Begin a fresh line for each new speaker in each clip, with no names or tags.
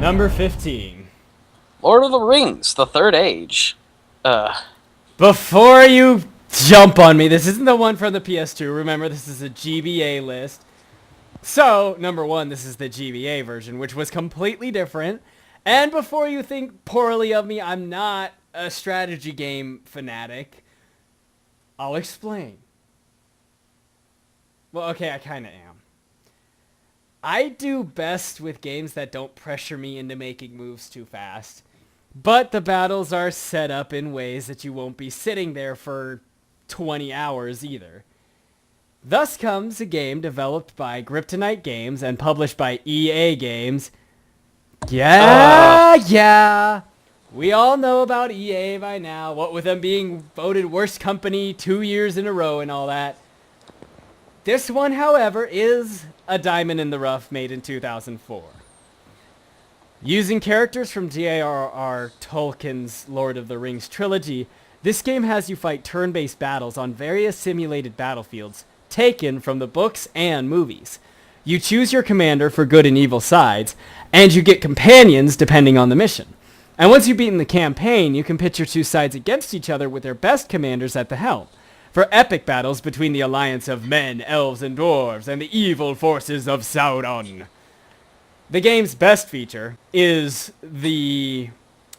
Number 15.
Lord of the Rings, The Third Age.
Before you jump on me, this isn't the one from the PS2. Remember, this is a GBA list. So, number 1, this is the GBA version, which was completely different. And before you think poorly of me, I'm not a strategy game fanatic. I'll explain. Well, okay, I kind of am. I do best with games that don't pressure me into making moves too fast. But the battles are set up in ways that you won't be sitting there for 20 hours either. Thus comes a game developed by Gba Games and published by EA Games. Yeah. We all know about EA by now, what with them being voted worst company 2 years in a row and all that. This one, however, is a diamond in the rough made in 2004. Using characters from J.R.R. Tolkien's Lord of the Rings trilogy, this game has you fight turn-based battles on various simulated battlefields taken from the books and movies. You choose your commander for good and evil sides, and you get companions depending on the mission. And once you've beaten the campaign, you can pit your two sides against each other with their best commanders at the helm, for epic battles between the alliance of men, elves, and dwarves, and the evil forces of Sauron. The game's best feature is the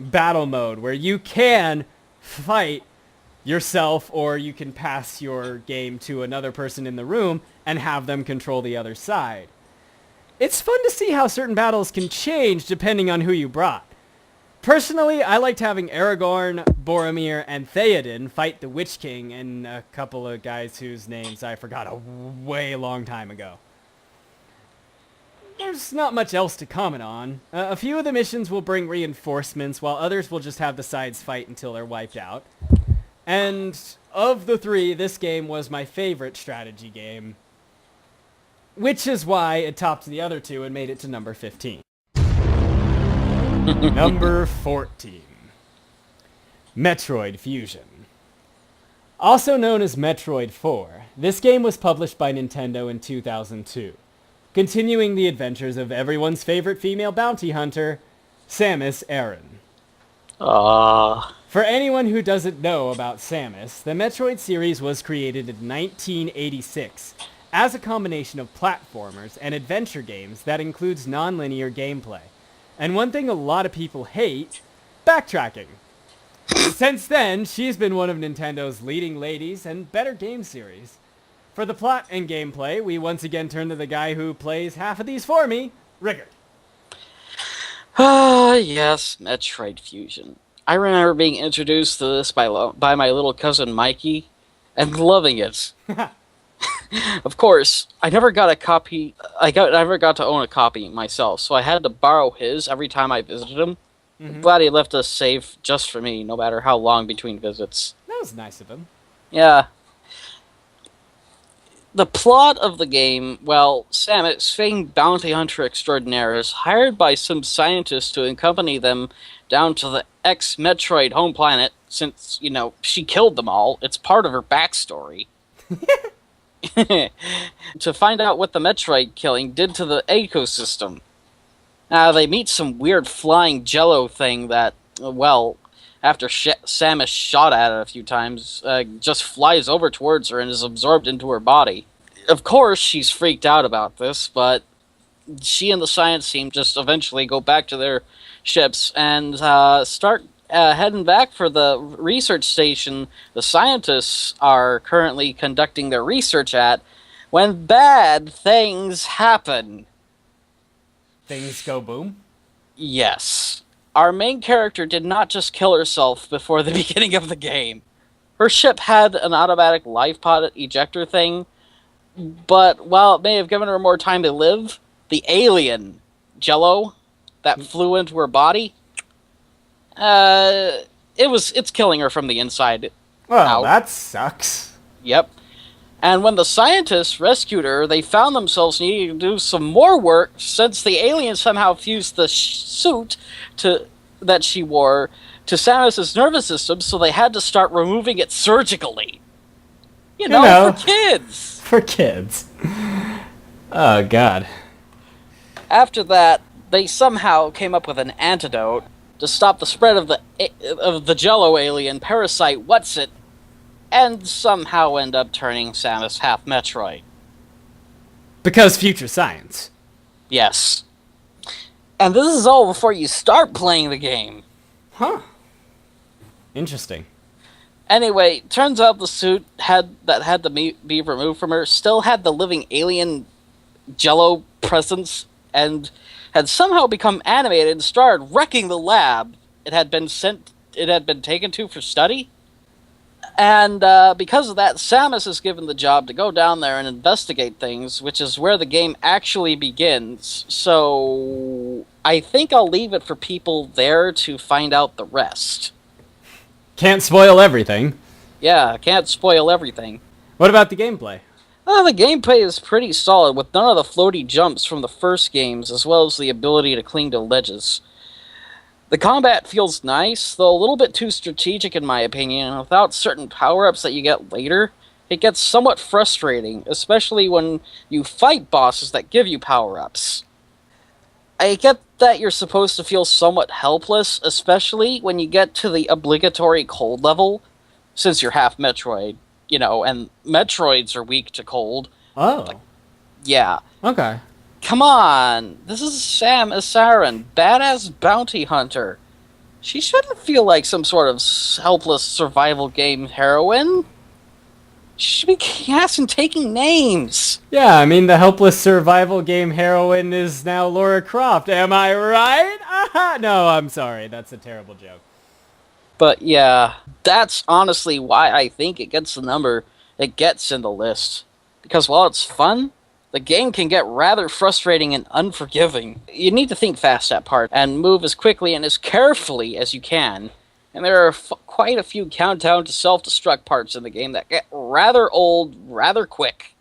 battle mode, where you can fight yourself or you can pass your game to another person in the room and have them control the other side. It's fun to see how certain battles can change depending on who you brought. Personally, I liked having Aragorn, Boromir, and Theoden fight the Witch King and a couple of guys whose names I forgot a way long time ago. There's not much else to comment on. A few of the missions will bring reinforcements, while others will just have the sides fight until they're wiped out. And of the three, this game was my favorite strategy game, which is why it topped the other two and made it to number 15. Number 14. Metroid Fusion. Also known as Metroid 4, this game was published by Nintendo in 2002, continuing the adventures of everyone's favorite female bounty hunter, Samus Aran. For anyone who doesn't know about Samus, the Metroid series was created in 1986 as a combination of platformers and adventure games that includes non-linear gameplay. And one thing a lot of people hate, backtracking. Since then, she's been one of Nintendo's leading ladies and better game series. For the plot and gameplay, we once again turn to the guy who plays half of these for me, Rickard.
Yes, Metroid Fusion. I remember being introduced to this by my little cousin Mikey, and loving it. Of course, I never got a copy. I never got to own a copy myself, so I had to borrow his every time I visited him. I'm glad he left a save just for me, no matter how long between visits.
That was nice of him.
Yeah. The plot of the game, well, Samus, famed bounty hunter extraordinaire, is hired by some scientists to accompany them down to the ex-Metroid home planet, since, she killed them all. It's part of her backstory. To find out what the Metroid killing did to the ecosystem. They meet some weird flying jello thing that, after Samus shot at it a few times, just flies over towards her and is absorbed into her body. Of course, she's freaked out about this, but she and the science team just eventually go back to their ships and start heading back for the research station the scientists are currently conducting their research at, when bad things happen.
Things go boom?
Yes. Our main character did not just kill herself before the beginning of the game. Her ship had an automatic life pod ejector thing, but while it may have given her more time to live, the alien, Jello, that flew into her body, it's killing her from the inside.
Well, that sucks.
Yep. And when the scientists rescued her, they found themselves needing to do some more work since the alien somehow fused the suit that she wore to Samus's nervous system, so they had to start removing it surgically. For kids.
For kids. Oh, God.
After that, they somehow came up with an antidote to stop the spread of the Jello alien parasite What's-It, and somehow end up turning Samus half Metroid.
Because future science.
Yes. And this is all before you start playing the game.
Huh. Interesting.
Anyway, turns out the suit had to be removed from her still had the living alien Jello presence and had somehow become animated and started wrecking the lab it had been taken to for study. And because of that, Samus is given the job to go down there and investigate things, which is where the game actually begins. So I think I'll leave it for people there to find out the rest.
Can't spoil everything.
Yeah, can't spoil everything.
What about the gameplay?
The gameplay is pretty solid, with none of the floaty jumps from the first games, as well as the ability to cling to ledges. The combat feels nice, though a little bit too strategic in my opinion, and without certain power-ups that you get later, it gets somewhat frustrating, especially when you fight bosses that give you power-ups. I get that you're supposed to feel somewhat helpless, especially when you get to the obligatory cold level, since you're half Metroid, and Metroids are weak to cold.
Oh.
Yeah.
Okay.
Come on! This is Samus Aran, badass bounty hunter. She shouldn't feel like some sort of helpless survival game heroine. She should be kicking ass and taking names.
Yeah, I mean, the helpless survival game heroine is now Lara Croft. Am I right? Aha! No, I'm sorry. That's a terrible joke.
But yeah, that's honestly why I think it gets the number it gets in the list. Because while it's fun, the game can get rather frustrating and unforgiving. You need to think fast at parts and move as quickly and as carefully as you can. And there are quite a few countdown to self-destruct parts in the game that get rather old rather quick.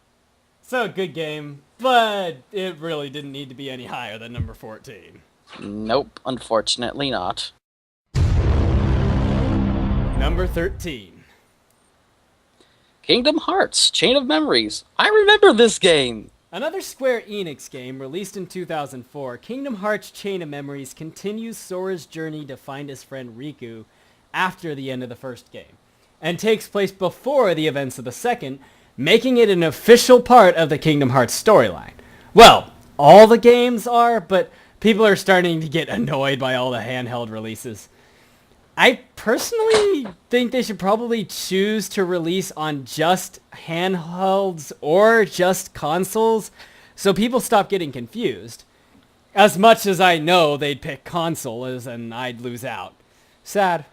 So, good game, but it really didn't need to be any higher than number 14.
Nope, unfortunately not.
Number 13.
Kingdom Hearts, Chain of Memories. I remember this game!
Another Square Enix game released in 2004, Kingdom Hearts Chain of Memories continues Sora's journey to find his friend Riku after the end of the first game, and takes place before the events of the second, making it an official part of the Kingdom Hearts storyline. Well, all the games are, but people are starting to get annoyed by all the handheld releases. I personally think they should probably choose to release on just handhelds or just consoles, so people stop getting confused. As much as I know they'd pick consoles and I'd lose out. Sad.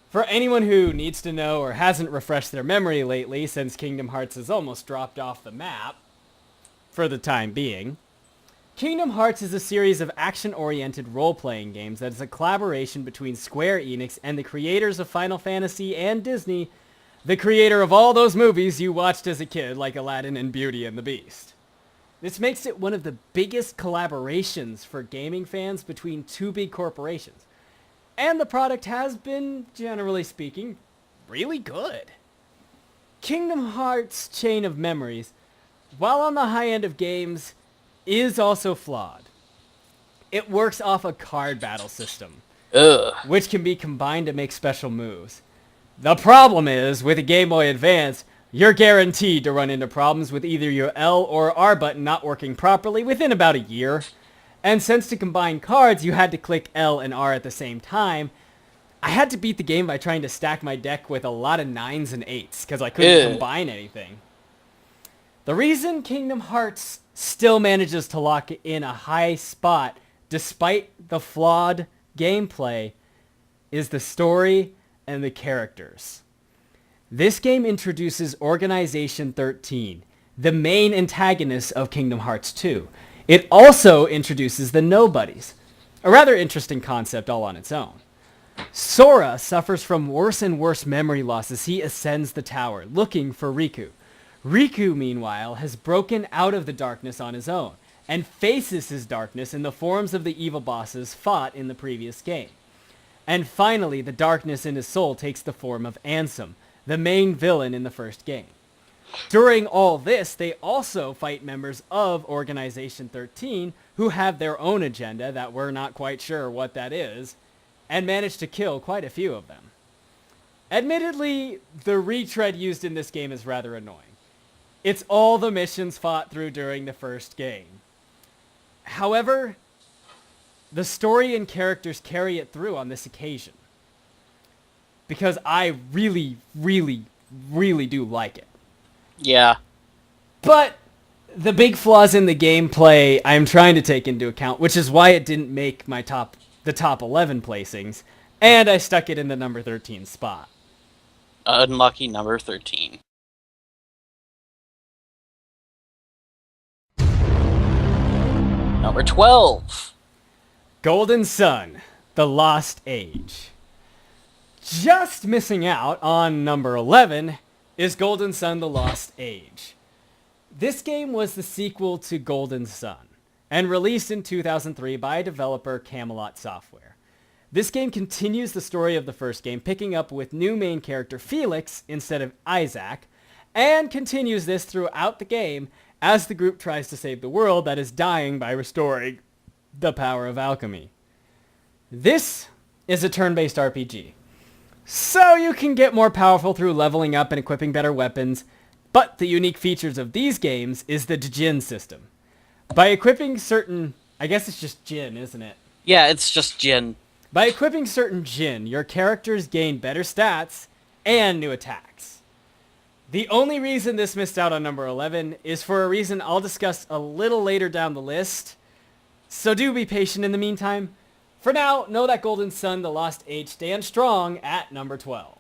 For anyone who needs to know or hasn't refreshed their memory lately, since Kingdom Hearts has almost dropped off the map, for the time being, Kingdom Hearts is a series of action-oriented role-playing games that is a collaboration between Square Enix and the creators of Final Fantasy and Disney, the creator of all those movies you watched as a kid, like Aladdin and Beauty and the Beast. This makes it one of the biggest collaborations for gaming fans between two big corporations. And the product has been, generally speaking, really good. Kingdom Hearts Chain of Memories, while on the high end of games, is also flawed. It works off a card battle system, which can be combined to make special moves. The problem is, with a Game Boy Advance, you're guaranteed to run into problems with either your L or R button not working properly within about a year. And since to combine cards, you had to click L and R at the same time, I had to beat the game by trying to stack my deck with a lot of 9s and 8s, because I couldn't combine anything. The reason Kingdom Hearts still manages to lock in a high spot despite the flawed gameplay is the story and the characters. This game introduces Organization 13, the main antagonist of Kingdom Hearts 2. It also introduces the Nobodies, a rather interesting concept all on its own. Sora suffers from worse and worse memory loss as he ascends the tower, looking for Riku. Riku, meanwhile, has broken out of the darkness on his own, and faces his darkness in the forms of the evil bosses fought in the previous game. And finally, the darkness in his soul takes the form of Ansem, the main villain in the first game. During all this, they also fight members of Organization 13 who have their own agenda that we're not quite sure what that is, and manage to kill quite a few of them. Admittedly, the retread used in this game is rather annoying. It's all the missions fought through during the first game. However, the story and characters carry it through on this occasion. Because I really, really, really do like it.
Yeah.
But the big flaws in the gameplay I'm trying to take into account, which is why it didn't make the top 11 placings, and I stuck it in the number 13 spot.
Unlucky number 13. Number 12.
Golden Sun, The Lost Age. Just missing out on number 11 is Golden Sun, The Lost Age. This game was the sequel to Golden Sun, and released in 2003 by developer Camelot Software. This game continues the story of the first game, picking up with new main character Felix instead of Isaac, and continues this throughout the game as the group tries to save the world that is dying by restoring the power of alchemy. This is a turn-based RPG, so you can get more powerful through leveling up and equipping better weapons, but the unique features of these games is the Jin system. By equipping certain... I guess it's just Jin, isn't it?
Yeah, it's just Jin.
By equipping certain Jin, your characters gain better stats and new attacks. The only reason this missed out on number 11 is for a reason I'll discuss a little later down the list, so do be patient in the meantime. For now, know that Golden Sun, The Lost Age stands strong at number 12.